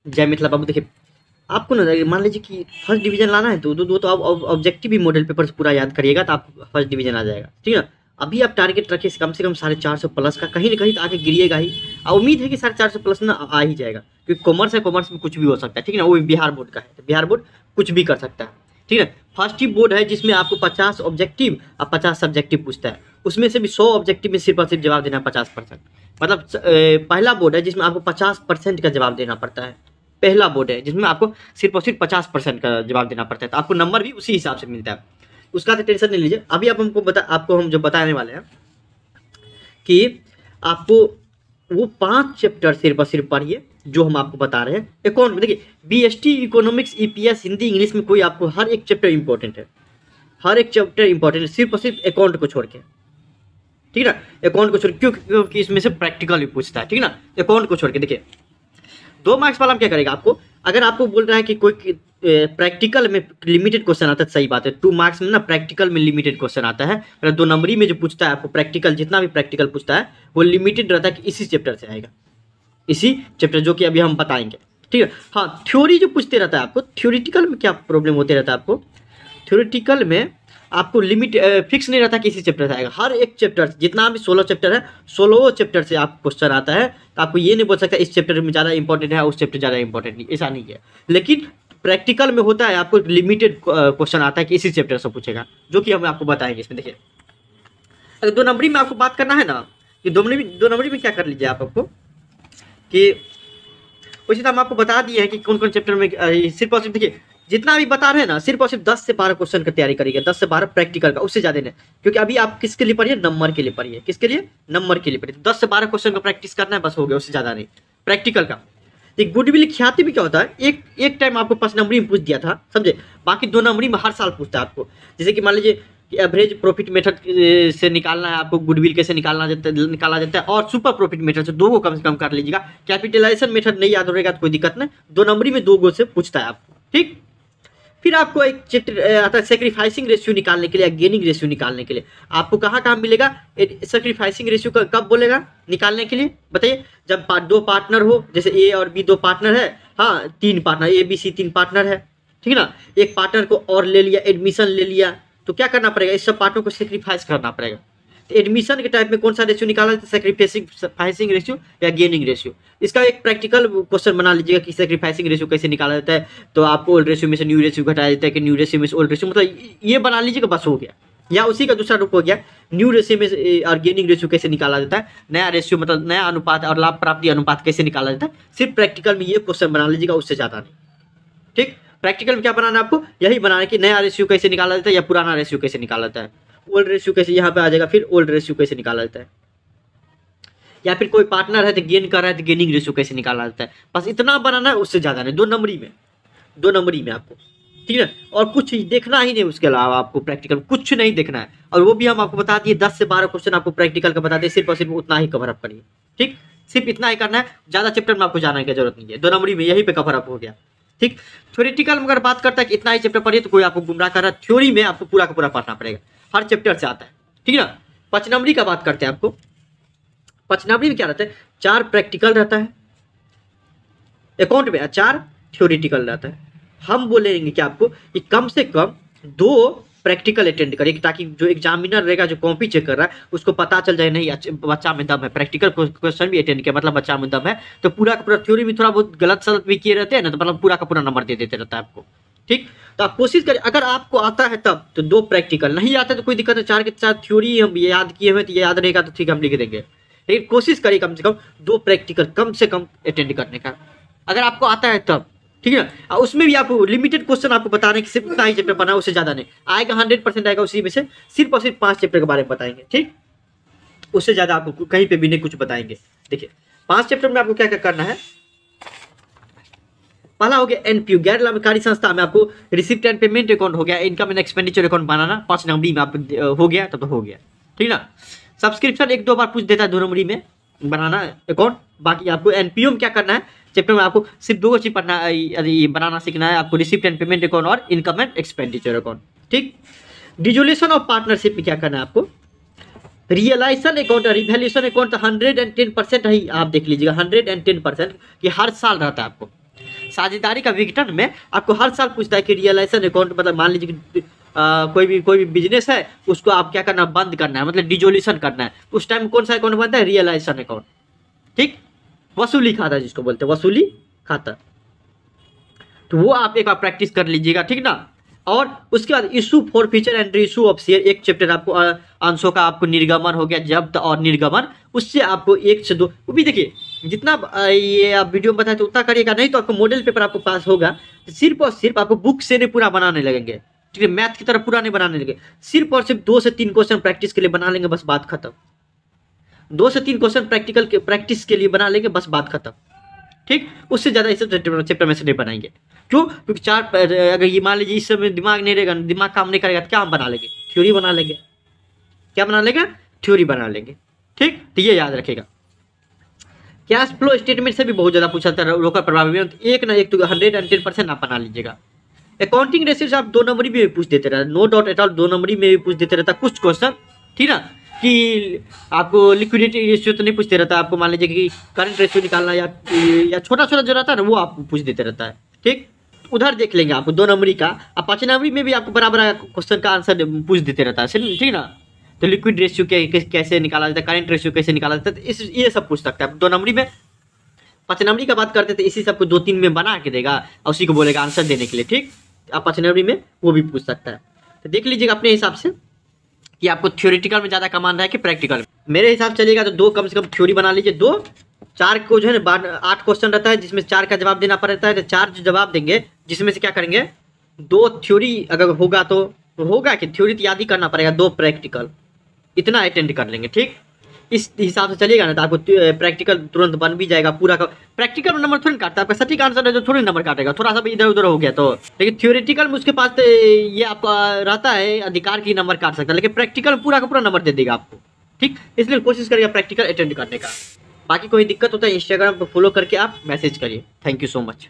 जय मिथिला बाबू। देखिए आपको ना मान लीजिए कि फर्स्ट डिवीजन लाना है तो आप ऑब्जेक्टिव भी मॉडल पेपर से पूरा याद करिएगा तो आप फर्स्ट डिवीजन आ जाएगा, ठीक है। अभी आप टारगेट रखिए कम से कम 450 प्लस का, कहीं ना कहीं तो आके गिरिएगा ही। और उम्मीद है कि 450 प्लस ना आ ही जाएगा, क्योंकि कॉमर्स है, कॉमर्स में कुछ भी हो सकता है, ठीक है ना। वो भी बिहार बोर्ड का है तो बिहार बोर्ड कुछ भी कर सकता है, ठीक है। फर्स्ट ही बोर्ड है जिसमें आपको 50 ऑब्जेक्टिव और 50 सब्जेक्टिव पूछता है, उसमें से भी 100 ऑब्जेक्टिव में सिर्फ और सिर्फ जवाब देना 50%। मतलब पहला बोर्ड है जिसमें आपको 50% का जवाब देना पड़ता है। पहला बोर्ड है जिसमें आपको सिर्फ और सिर्फ 50% का जवाब देना पड़ता है, तो आपको नंबर भी उसी हिसाब से मिलता है, उसका तो टेंशन नहीं लीजिए। अभी आप आपको हम जो बताने वाले हैं कि आपको वो 5 चैप्टर सिर्फ और सिर्फ पढ़िए जो हम आपको बता रहे हैं। अकाउंट में देखिए BST, economics, EPS, Hindi, English में कोई आपको हर एक चैप्टर इंपॉर्टेंट है, हर एक चैप्टर इंपॉर्टेंट है, सिर्फ और सिर्फ अकाउंट को छोड़ के, ठीक है ना। अकाउंट को छोड़, क्योंकि इसमें से प्रैक्टिकल भी पूछता है, ठीक है ना। अकाउंट को छोड़ के देखिए 2 मार्क्स वाला हम क्या करेगा, आपको अगर आपको बोल रहा है कि कोई प्रैक्टिकल में लिमिटेड क्वेश्चन आता है, सही बात है, 2 मार्क्स में ना प्रैक्टिकल में लिमिटेड क्वेश्चन आता है, मतलब 2 नंबरी में जो पूछता है आपको प्रैक्टिकल, जितना भी प्रैक्टिकल पूछता है वो लिमिटेड रहता है कि इसी चैप्टर से आएगा, इसी चैप्टर जो कि अभी हम बताएंगे, ठीक है। हाँ, थ्योरी जो पूछते रहता है आपको, थ्योरिटिकल में क्या प्रॉब्लम होते रहता है आपको, थ्योरिटिकल में आपको लिमिट फिक्स नहीं रहता किसी चैप्टर से आएगा, हर एक चैप्टर जितना भी 16 चैप्टर है 16 चैप्टर से आप क्वेश्चन आता है, तो आपको ये नहीं बोल सकता इस चैप्टर में ज़्यादा इंपॉर्टेंट है उस चैप्टर ज़्यादा इंपॉर्टेंट नहीं, ऐसा नहीं है। लेकिन प्रैक्टिकल में होता है आपको लिमिटेड क्वेश्चन आता है कि इसी चैप्टर से पूछेगा, जो कि हम आपको बताएंगे इसमें। देखिए अगर 2 नंबरी में आपको बात करना है ना, कि 2 नंबरी में क्या कर लीजिए आपको कि वैसे तो हम आपको बता दिए हैं कि कौन कौन चैप्टर में सिर्फ और सिर्फ देखिए जितना भी बता रहे हैं ना, सिर्फ और सिर्फ 10 से 12 क्वेश्चन की तैयारी करिएगा, 10 से 12 प्रैक्टिकल का, उससे ज़्यादा नहीं। क्योंकि अभी आप किसके लिए पढ़िए, नंबर के लिए पढ़िए, किसके लिए, नंबर के लिए पढ़िए। 10 से 12 क्वेश्चन का प्रैक्टिस करना है, बस हो गया, उससे ज़्यादा नहीं। प्रैक्टिकल का एक गुडविल ख्याति भी क्या होता है, एक टाइम आपको 5 नंबरी में पूछ दिया था, समझे, बाकी 2 नंबरी में हर साल पूछता है आपको। जैसे कि मान लीजिए एवरेज प्रॉफिट मेथड से निकालना है आपको, गुडविल कैसे निकाला जाता है, और सुपर प्रॉफिट मेथड से 2 को कम से कम कर लीजिएगा। कैपिटलाइजेशन मेथड नहीं याद रहेगा तो कोई दिक्कत नहीं, 2 नंबरी में 2 गो से पूछता है आपको, ठीक। फिर आपको एक चैप्टर आता है सेक्रीफाइसिंग रेशियो निकालने के लिए या गेनिंग रेशियो निकालने के लिए। आपको कहाँ मिलेगा सेक्रीफाइसिंग रेशियो का, कब बोलेगा निकालने के लिए, बताइए। जब 2 पार्टनर हो, जैसे ए और बी 2 पार्टनर है, हाँ 3 partner, A B C 3 partner है, ठीक है ना। एक पार्टनर को और ले लिया, एडमिशन ले लिया, तो क्या करना पड़ेगा, इस सब पार्टनर को सेक्रीफाइस करना पड़ेगा। तो एडमिशन के टाइप में कौन सा रेशियो निकाला जाता है, सेक्रीफाइसिंग रेशियो या गेनिंग रेशियो। इसका एक प्रैक्टिकल क्वेश्चन बना लीजिएगा कि सेक्रीफाइसिंग रेशियो कैसे निकाला जाता है। तो आपको ओल्ड रेशियो में से न्यू रेशियो घटाया जाता है कि न्यू रेशियो में से ओल्ड रेशियो, मतलब ये बना लीजिएगा, बस हो गया। या उसी का दूसरा रूप हो गया न्यू रेशियो में और गेनिंग रेशियो कैसे निकाला जाता है, नया रेशियो मतलब नया अनुपात और लाभ प्राप्ति अनुपात कैसे निकाला जाता है। सिर्फ प्रैक्टिकल में ये क्वेश्चन बना लीजिएगा, उससे ज़्यादा नहीं, ठीक। प्रैक्टिकल में क्या बनाना है आपको, यही बनाना है कि नया रेशियो कैसे निकाला जाता है या पुराना रेशियो कैसे निकाला जाता है, ओल्ड रेशियो कैसे, यहाँ पे आ जाएगा, फिर ओल्ड रेशियो कैसे निकाला जाता है, या फिर कोई पार्टनर है तो गेन कर रहा है तो गेनिंग रेशियो कैसे निकाला जाता है। बस इतना बनाना है, उससे ज़्यादा नहीं, 2 नंबरी में आपको, ठीक है। और कुछ देखना ही नहीं, उसके अलावा आपको प्रैक्टिकल कुछ नहीं देखना है, और वो भी हम आपको बता दिए 10 से 12 क्वेश्चन आपको प्रैक्टिकल का बता दिए, सिर्फ और सिर्फ उतना ही कवर अप करिए, ठीक। सिर्फ इतना ही करना है, ज़्यादा चैप्टर में आपको जाने की जरूरत नहीं है, 2 नंबरी में यही पे कवर अप हो गया, ठीक। थ्योरेटिकल में अगर बात करता है कि इतना ही चैप्टर पढ़िए तो कोई आपको गुमराह कर रहा है, थ्योरी में आपको पूरा का पूरा पढ़ना पड़ेगा, हर चैप्टर से आता है, ठीक है ना। 5 नंबरी का बात करते हैं, आपको 5 नंबरी में क्या रहता है, 4 प्रैक्टिकल रहता है अकाउंट में, 4 थ्योरेटिकल रहता है। हम बोलेंगे कि आपको कि कम से कम 2 प्रैक्टिकल अटेंड करें, ताकि जो एग्जामिनर रहेगा, जो कॉपी चेक कर रहा है, उसको पता चल जाए नहीं बच्चा में दम है, प्रैक्टिकल क्वेश्चन भी अटेंड किया मतलब बच्चा में दम है। तो पूरा का पूरा थ्योरी में थोड़ा बहुत गलत सलत भी किए रहते हैं ना, तो मतलब पूरा का पूरा नंबर दे देते रहता है आपको, ठीक। तो आप कोशिश करें, अगर आपको आता है तब तो 2 प्रैक्टिकल, नहीं आता तो कोई दिक्कत है, 4 के 4 थ्योरी हम याद किए हुए तो ये याद रहेगा तो ठीक हम लिख देंगे, लेकिन कोशिश करिए कम से कम 2 प्रैक्टिकल कम से कम अटेंड करने का, अगर आपको आता है तब, ठीक है ना। उसमें भी आपको लिमिटेड क्वेश्चन आपको बताने की, सिर्फ उतना ही चैप्टर पढ़ना है, उससे ज़्यादा नहीं आएगा, 100% आएगा, उसी में से सिर्फ और सिर्फ 5 चैप्टर के बारे में बताएंगे, ठीक। उससे ज़्यादा आपको कहीं पे भी नहीं कुछ बताएंगे। देखिए 5 चैप्टर में आपको क्या क्या करना है। पहला हो गया एनपीयू, गैर लाभकारी संस्था में आपको रिसिप्ट एंड पेमेंट अकाउंट हो गया, इनकम एंड एक्सपेंडिचर अकाउंट बनाना 5 नंबरी में आप हो गया, तब तो हो गया, ठीक ना। सब्सक्रिप्शन 1-2 बार पूछ देता है 2 नंबरी में बनाना अकाउंट। बाकी आपको एनपीओ में क्या करना है, चैप्टर में आपको सिर्फ 2 चीज पढ़ना बनाना सीखना है आपको, रिसिप्ट एंड पेमेंट अकाउंट और इनकम एंड एक्सपेंडिचर अकाउंट, ठीक। डिसोल्यूशन ऑफ पार्टनरशिप में क्या करना है आपको, रियलाइजेशन अकाउंट और रिवैल्यूएशन अकाउंट 110% ही आप देख लीजिएगा, 110% कि हर साल रहता है आपको। साझेदारी का विघटन में आपको हर साल पूछता है कि रियलाइजेशन अकाउंट, मतलब मान लीजिए कि कोई भी बिजनेस है, उसको आप क्या करना है, बंद करना है, मतलब डिजोल्यूशन करना है। उस टाइम कौन सा अकाउंट बनता है, रियलाइजेशन अकाउंट। ठीक, वसूली खाता जिसको बोलते हैं, वसूली खाता। तो वो आप एक बार प्रैक्टिस कर लीजिएगा, ठीक ना। और उसके बाद issue for future and issue of share, एक चैप्टर आपको अंशों का आपको निर्गमन हो गया, जब्त और निर्गमन। उससे आपको 1 से 2 वो भी देखिए, जितना ये आप वीडियो में बताए तो उतना करिएगा, नहीं तो आपको मॉडल पेपर आपको पास होगा तो सिर्फ और सिर्फ आपको बुक से नहीं पूरा बनाने लगेंगे, ठीक है, मैथ की तरह पूरा नहीं बनाने लगे, सिर्फ और सिर्फ 2 से 3 क्वेश्चन प्रैक्टिस के लिए बना लेंगे, बस बात खत्म। 2 से 3 क्वेश्चन प्रैक्टिकल के प्रैक्टिस के लिए बना लेंगे, बस बात खत्म। ठीक, उससे ज़्यादा इस चैप्टर में से नहीं बनाएंगे। क्यों? क्योंकि अगर ये मान लीजिए इस समय दिमाग नहीं रहेगा, दिमाग काम नहीं करेगा, तो क्या हम बना लेंगे, थ्योरी बना लेंगे। क्या बना लेंगे? थ्योरी बना लेंगे। ठीक, तो ये याद रखेगा। कैश फ्लो स्टेटमेंट से भी बहुत ज़्यादा पूछा था, रोकड़ प्रभावी, एक ना एक तो 110% आप बना लीजिएगा। अकाउंटिंग रेशियो से आप 2 नंबरी में भी पूछ देते रहे, नो डाउट एट ऑल 2 नंबरी में भी पूछ देते रहता कुछ क्वेश्चन, ठीक ना। कि आपको लिक्विडिटी रेशियो तो नहीं पूछते रहता, आपको मान लीजिए कि करंट रेशियो निकालना या छोटा छोटा जो रहता है ना, वो आपको पूछ देते रहता है। ठीक, उधर देख लेंगे आपको 2 नंबरी का, अब 5 नंबरी में भी आपको बराबर क्वेश्चन का आंसर पूछ देते रहता है, ठीक ना। तो लिक्विड रेशियो कैसे निकाला जाता है, करंट रेशियो कैसे निकाला जाता है, तो ये सब पूछ सकता है। 2 नंबरी में 5 नंबरी का बात करते थे, इसी सबको 2-3 में बना के देगा और उसी को बोलेगा आंसर देने के लिए। ठीक, आप 5 नंबरी में वो भी पूछ सकता है। तो देख लीजिएगा अपने हिसाब से कि आपको थ्योरेटिकल में ज़्यादा कमान रहा है कि प्रैक्टिकल में। मेरे हिसाब चलेगा तो 2 कम से कम थ्योरी बना लीजिए, 2 4 को जो है ना 8 क्वेश्चन रहता है, जिसमें 4 का जवाब देना पड़ता है, तो 4 जो जवाब देंगे, जिसमें से क्या करेंगे 2 थ्योरी अगर होगा तो होगा कि थ्योरी तो याद ही करना पड़ेगा, 2 प्रैक्टिकल, इतना अटेंड कर लेंगे। ठीक, इस हिसाब से चलिएगा ना तो आपको प्रैक्टिकल तुरंत बन भी जाएगा। पूरा का प्रैक्टिकल नंबर थोड़ी काटता है, आपका सटीक आंसर है जो थोड़ी नंबर काटेगा, थोड़ा सा भी इधर उधर हो गया तो। लेकिन थ्योरेटिकल में उसके पास ये आपका रहता है अधिकार की नंबर काट सकता है, लेकिन प्रैक्टिकल पूरा का पूरा नंबर दे देगा आपको। ठीक, इसलिए कोशिश करिएगा प्रैक्टिकल अटेंड करने का। बाकी कोई दिक्कत होता है इंस्टाग्राम पर फॉलो करके आप मैसेज करिए। Thank you so much.